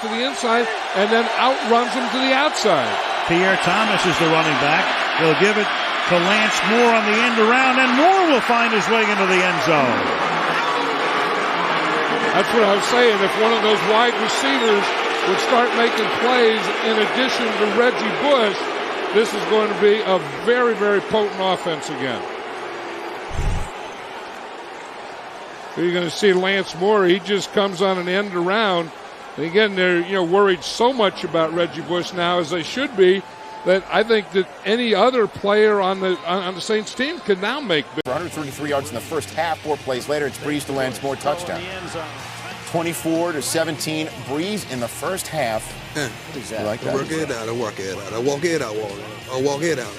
to the inside and then outruns him to the outside. Pierre Thomas is the running back. He'll give it to Lance Moore on the end around, and Moore will find his way into the end zone. That's what I was saying. If one of those wide receivers would start making plays in addition to Reggie Bush, this is going to be a very, very potent offense again. So you're going to see Lance Moore. He just comes on an end around. And again, they're worried so much about Reggie Bush now, as they should be, that I think that any other player on the Saints team can now make big. 133 yards in the first half. 4 plays later, it's Breeze to Lance Moore touchdown. 24-17, Breeze in the first half. I like that. Work it out. I walk it out. I walk it out. I walk it out.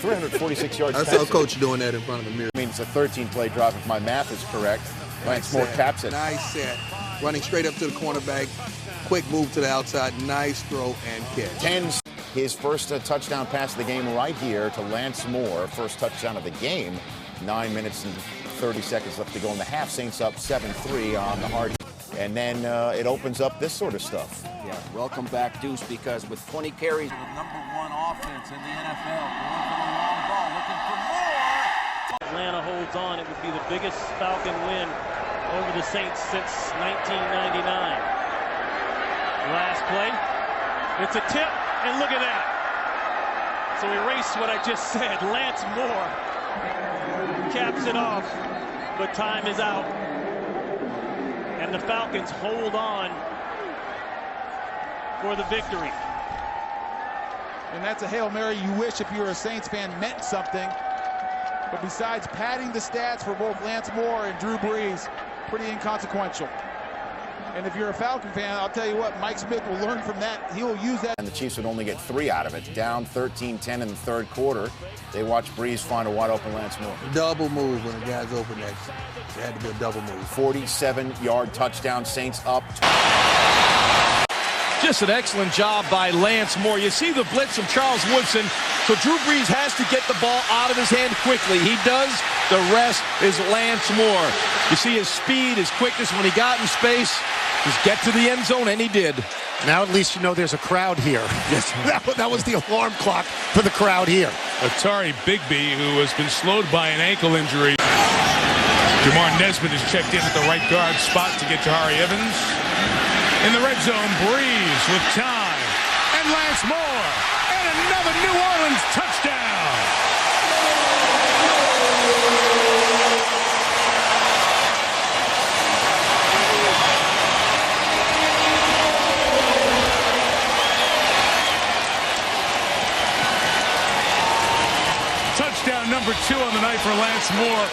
346 yards. I saw Coach doing that in front of the mirror. I mean, it's a 13-play drive if my math is correct. Lance Moore caps it. Nice set. Running straight up to the cornerback. Quick move to the outside. Nice throw and catch. 10. His first touchdown pass of the game right here to Lance Moore. First touchdown of the game. 9 minutes and 30 seconds left to go in the half. Saints up 7-3 on the hard. And then it opens up this sort of stuff. Yeah, welcome back, Deuce, because with 20 carries. The #1 offense in the NFL. Going for the long ball, looking for more. Atlanta holds on. It would be the biggest Falcon win over the Saints since 1999. Last play. It's a tip, and look at that. So erase what I just said. Lance Moore caps it off, but time is out. And the Falcons hold on for the victory. And that's a Hail Mary you wish, if you're a Saints fan, meant something. But besides padding the stats for both Lance Moore and Drew Brees, pretty inconsequential. And if you're a Falcon fan, I'll tell you what, Mike Smith will learn from that. He will use that. And the Chiefs would only get 3 out of it. Down 13-10 in the third quarter. They watch Breeze find a wide open Lance Moore. Double move when the guy's open next. It had to be a double move. 47-yard touchdown. Saints up. Just an excellent job by Lance Moore. You see the blitz from Charles Woodson, so Drew Brees has to get the ball out of his hand quickly. He does. The rest is Lance Moore. You see his speed, his quickness when he got in space. Just get to the end zone, and he did. Now at least you know there's a crowd here. Yes, that was the alarm clock for the crowd here. Atari Bigby, who has been slowed by an ankle injury. Jamar Nesbitt is checked in at the right guard spot to get Jahari Evans. In the red zone, Breeze with time. And Lance Moore. And another New Orleans touchdown. Touchdown number 2 on the night for Lance Moore,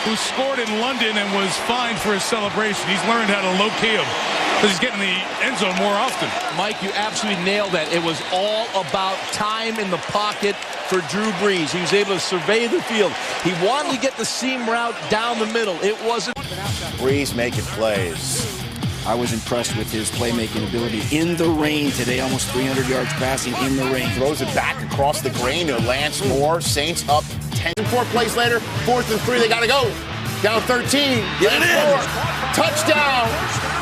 who scored in London and was fined for his celebration. He's learned how to locate him because he's getting the end zone more often. Mike, you absolutely nailed that. It was all about time in the pocket for Drew Brees. He was able to survey the field. He wanted to get the seam route down the middle. It wasn't. Breeze making plays. I was impressed with his playmaking ability in the rain today. Almost 300 yards passing in the rain. Throws it back across the grain to Lance Moore. Saints up 10. 4 plays later. 4th and 3. They got to go. Down 13. Lance Moore. Touchdown.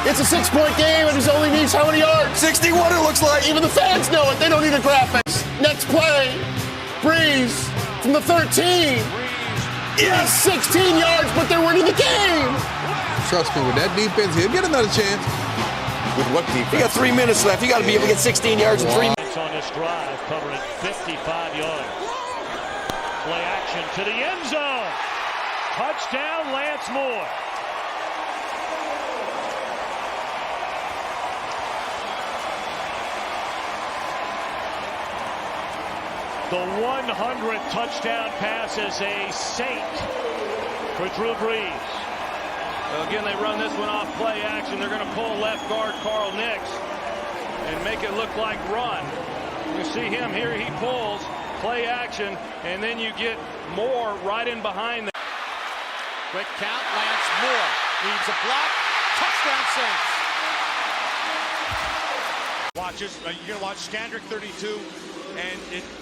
It's a 6-point game, and it only needs how many yards? 61, it looks like. Even the fans know it. They don't need a graphics. Next play. Breeze from the 13. Yes, 16 yards, but they're winning the game. Trust me, with that defense, he'll get another chance. With what defense? You got 3 minutes left. You got to be able to get 16 yards in 3 minutes. On this drive, covering 55 yards. Play action to the end zone. Touchdown, Lance Moore. The 100th touchdown pass is a Saint for Drew Brees. Again, they run this one off play action. They're going to pull left guard Carl Nix and make it look like run. You see him here. He pulls play action, and then you get Moore right in behind them. Quick count. Lance Moore needs a block. Touchdown Saints. You're going to watch Skandrick 32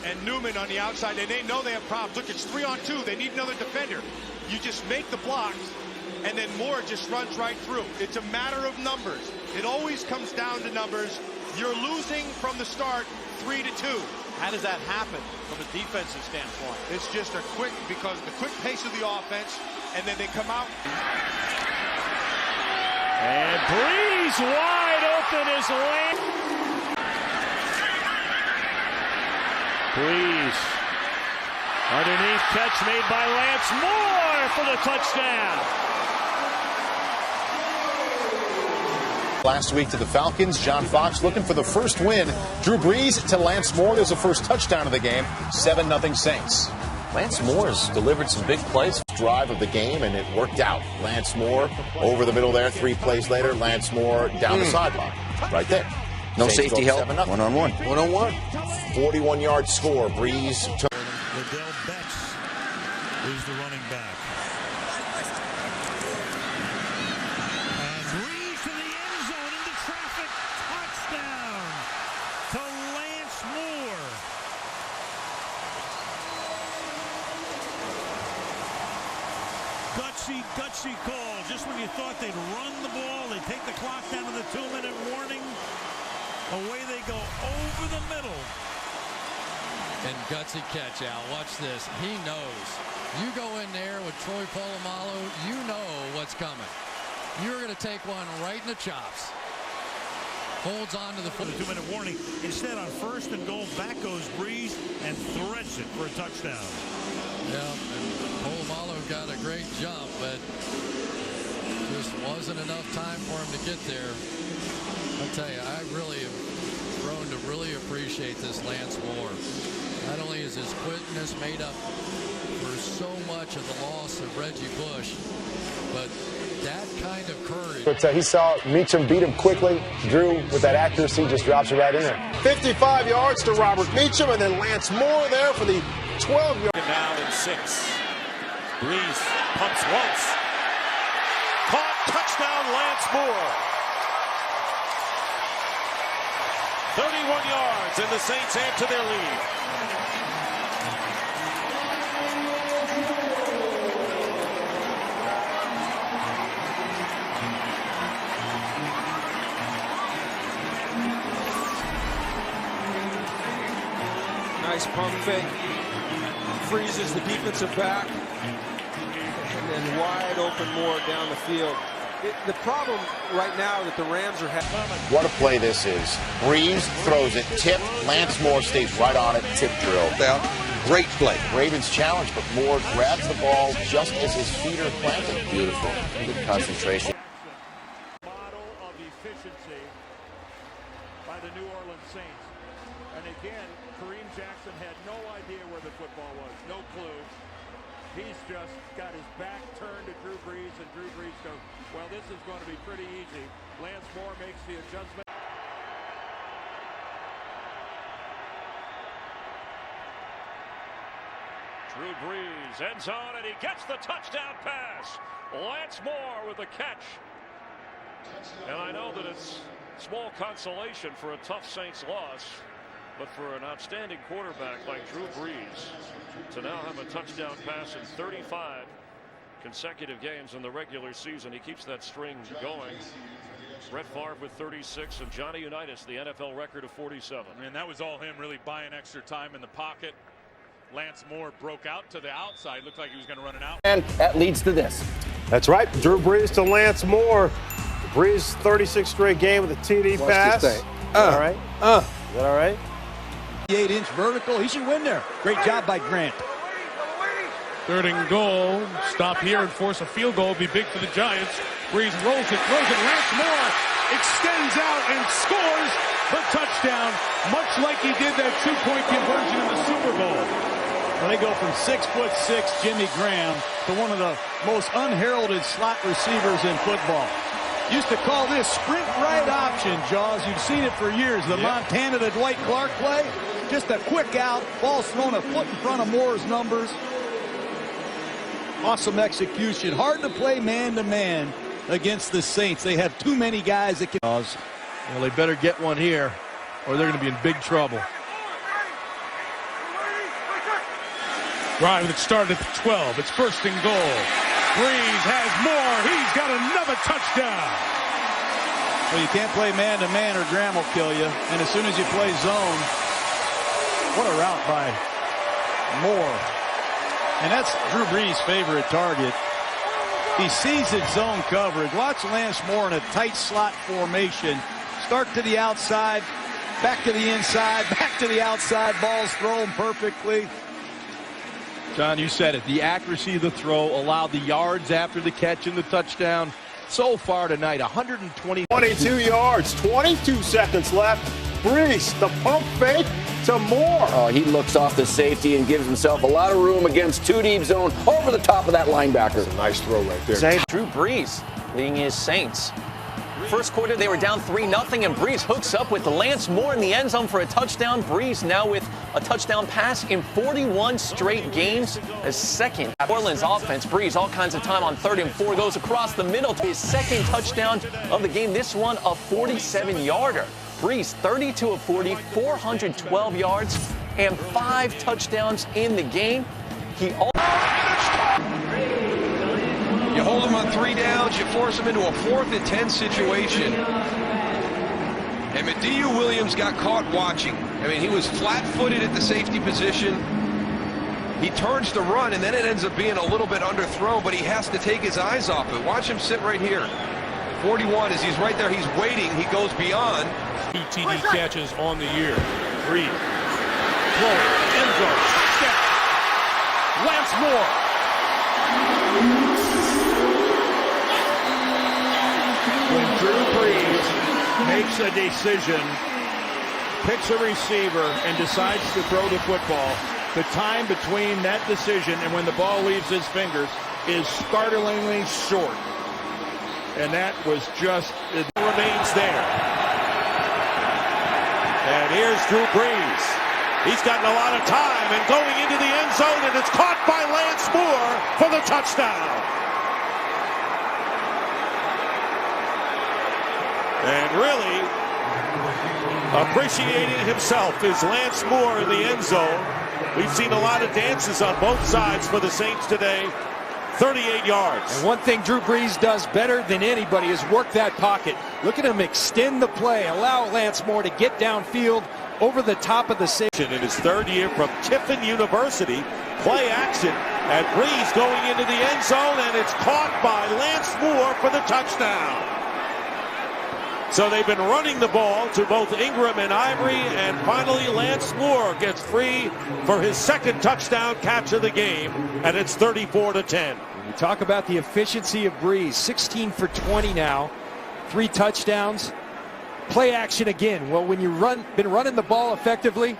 and Newman on the outside, and they know they have problems. Look, it's 3-on-2. They need another defender. You just make the blocks, and then Moore just runs right through. It's a matter of numbers. It always comes down to numbers. You're losing from the start 3-2. How does that happen from a defensive standpoint? It's just because the quick pace of the offense, and then they come out. And Breeze wide open is Lance. Breeze. Underneath catch made by Lance Moore for the touchdown. Last week to the Falcons, John Fox looking for the first win. Drew Brees to Lance Moore. There's the first touchdown of the game. 7-0 Saints. Lance Moore has delivered some big plays. Drive of the game, and it worked out. Lance Moore over the middle there. 3 plays later, Lance Moore down the sideline. Right there. No Saints safety help. 7-0. One-on-one. 41-yard score. Brees. Liddell Betts is the running back. And Breeze to the end zone into traffic. Touchdown to Lance Moore. Gutsy call. Just when you thought they'd run the ball, they take the clock down to the 2-minute warning. Away they go over the middle. And gutsy catch, Al. Watch this. He knows. You go in there with Troy Polamalu, you know what's coming. You're going to take one right in the chops. Holds on to the foot. 2-minute warning. Instead, on 1st and goal, back goes Breeze and threads it for a touchdown. Yeah, and Polamalu got a great jump, but just wasn't enough time for him to get there. I'll tell you, I really have grown to really appreciate this Lance Moore. Not only is his quickness made up for so much of the loss of Reggie Bush, but that kind of courage. But he saw Meacham beat him quickly. Drew, with that accuracy, just drops it right in there. 55 yards to Robert Meacham, and then Lance Moore there for the 12-yard. Now in 6. Breeze pumps once. Caught, touchdown, Lance Moore. 31 yards, and the Saints add to their lead. Nice pump fake. Freezes the defensive back. And then wide open Moore down the field. The problem right now that the Rams are having. What a play this is. Breeze throws it, tipped. Lance Moore stays right on it, tip drill. Great play. Ravens challenge, but Moore grabs the ball just as his feet are planted. Beautiful. Good concentration. Model of efficiency by the New Orleans Saints. And again, Kareem Jackson had no idea where the football was. No clue. He's just got his back turned to Drew Brees, and Drew Brees goes, well, this is going to be pretty easy. Lance Moore makes the adjustment. Drew Brees, end zone, and he gets the touchdown pass. Lance Moore with the catch. And I know that it's small consolation for a tough Saints loss, but for an outstanding quarterback like Drew Brees to now have a touchdown pass in 35 consecutive games in the regular season, he keeps that string going. Brett Favre with 36 and Johnny Unitas the NFL record of 47. And that was all him really buying extra time in the pocket. Lance Moore broke out to the outside. Looked like he was going to run it out. And that leads to this. That's right. Drew Brees to Lance Moore. Brees 36 straight game with a TD pass. All right. Is that all right? 8-inch vertical. He should win there. Great job by Grant. 3rd and goal. Stop here and force a field goal. Be big for the Giants. Brees rolls it, throws it. Lance Moore extends out and scores the touchdown, much like he did that 2-point conversion in the Super Bowl. Well, they go from 6'6" Jimmy Graham to one of the most unheralded slot receivers in football. Used to call this sprint right option, Jaws. You've seen it for years. The Montana to Dwight Clark play. Just a quick out. Ball's thrown a foot in front of Moore's numbers. Awesome execution. Hard to play man-to-man against the Saints. They have too many guys that can. Well, they better get one here, or they're going to be in big trouble. Drive that started at the 12. It's 1st and goal. Brees has more. He's got another touchdown. Well, you can't play man-to-man or Graham will kill you. And as soon as you play zone, what a route by Moore. And that's Drew Brees' favorite target. He sees it zone coverage. Watch Lance Moore in a tight slot formation. Start to the outside, back to the inside, back to the outside. Ball's thrown perfectly. John, you said it. The accuracy of the throw allowed the yards after the catch and the touchdown. So far tonight, 120. 22 yards, 22 seconds left. Brees, the pump fake to Moore. Oh, he looks off the safety and gives himself a lot of room against two deep zone over the top of that linebacker. That's a nice throw right there. Drew Brees leading his Saints. First quarter, they were down 3-0, and Brees hooks up with Lance Moore in the end zone for a touchdown. Brees now with a touchdown pass in 41 straight games, his second. Orleans offense, Brees all kinds of time on 3rd and 4, goes across the middle to his second touchdown of the game. This one, a 47-yarder. Brees, 32 of 40, 412 yards, and 5 touchdowns in the game. You hold him on 3 downs, you force him into a 4th and 10 situation. And Mediu Williams got caught watching. I mean, he was flat-footed at the safety position. He turns to run, and then it ends up being a little bit underthrown, but he has to take his eyes off it. Watch him sit right here. 41, as he's right there, he's waiting. He goes beyond. 2 TD catches on the year. Brees. Throw, end zone, step. Lance Moore. When Drew Brees makes a decision, picks a receiver, and decides to throw the football, the time between that decision and when the ball leaves his fingers is startlingly short. And that was just, it remains there. And here's Drew Brees. He's gotten a lot of time and going into the end zone, and it's caught by Lance Moore for the touchdown. And really appreciating himself is Lance Moore in the end zone. We've seen a lot of dances on both sides for the Saints today. 38 yards. And one thing Drew Brees does better than anybody is work that pocket. Look at him extend the play, allow Lance Moore to get downfield over the top of the safety. In his 3rd year from Tiffin University, play action, and Brees going into the end zone, and it's caught by Lance Moore for the touchdown. So they've been running the ball to both Ingram and Ivory, and finally Lance Moore gets free for his 2nd touchdown catch of the game, and it's 34-10. You talk about the efficiency of Brees, 16 for 20 now, 3 touchdowns. Play action again. Well, when you've been running the ball effectively,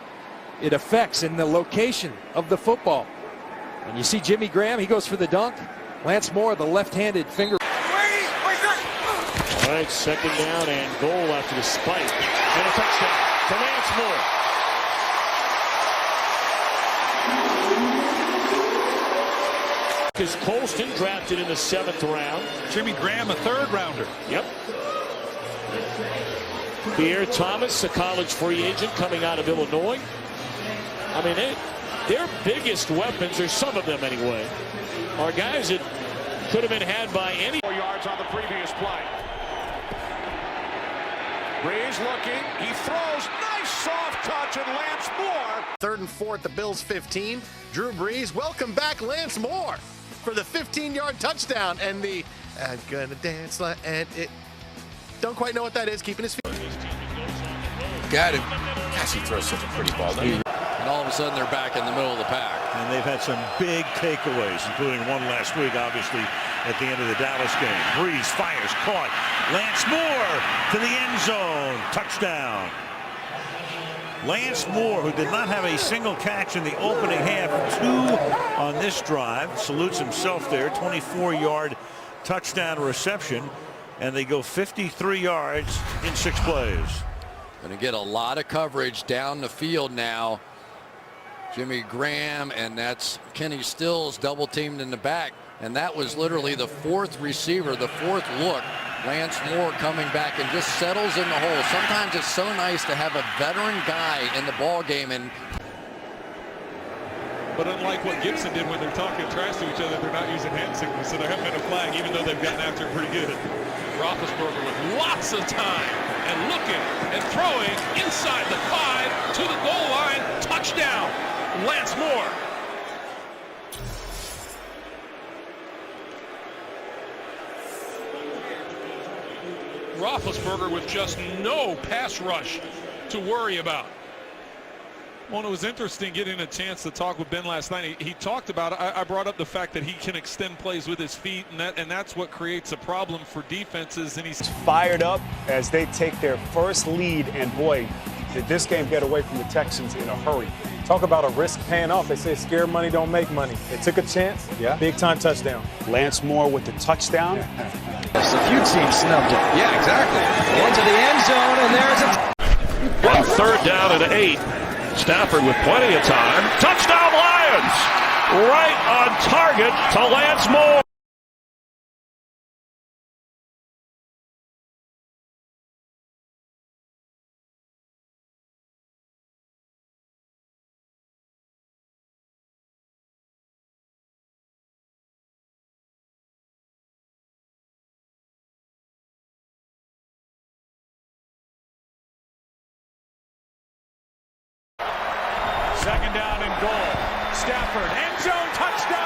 it affects in the location of the football. And you see Jimmy Graham, he goes for the dunk. Lance Moore, the left-handed finger. All right, 2nd down and goal after the spike. And a touchdown to Lance Moore. Is Colston drafted in the 7th round. Jimmy Graham, a 3rd rounder. Yep. Pierre Thomas, a college free agent coming out of Illinois. I mean, their biggest weapons, or some of them anyway, are guys that could have been had by any. 4 yards on the previous play. Brees looking, he throws, nice soft touch, and Lance Moore. 3rd and 4 at the Bills' 15. Drew Brees, welcome back Lance Moore for the 15-yard touchdown. And the I'm gonna dance like, and it don't quite know what that is, keeping his feet. Got him. Gosh, he throws such a pretty ball. And all of a sudden they're back in the middle of the pack. And they've had some big takeaways, including one last week, obviously, at the end of the Dallas game. Brees fires, caught. Lance Moore to the end zone. Touchdown. Lance Moore, who did not have a single catch in the opening half, 2 on this drive, salutes himself there. 24-yard touchdown reception. And they go 53 yards in 6 plays. Going to get a lot of coverage down the field now. Jimmy Graham, and that's Kenny Stills double teamed in the back. And that was literally the 4th receiver, the 4th look. Lance Moore coming back and just settles in the hole. Sometimes it's so nice to have a veteran guy in the ball game. And but unlike what Gibson did when they're talking trash to each other, they're not using hand signals, so there hasn't been a flag, even though they've gotten after it pretty good. Roethlisberger with lots of time and looking and throwing inside the 5 to the goal line. Touchdown, Lance Moore. Roethlisberger with just no pass rush to worry about. Well, it was interesting getting a chance to talk with Ben last night. He talked about, I brought up the fact that he can extend plays with his feet, and that's what creates a problem for defenses. And he's fired up as they take their first lead, and boy, did this game get away from the Texans in a hurry. Talk about a risk paying off. They say scared money don't make money. They took a chance. Yeah. Big time touchdown. Lance Moore with the touchdown. The few teams snubbed it. Yeah, exactly. Into the end zone, and there's On 3rd down and 8. Stafford with plenty of time. Touchdown Lions! Right on target to Lance Moore. Second down and goal. Stafford, end zone, touchdown!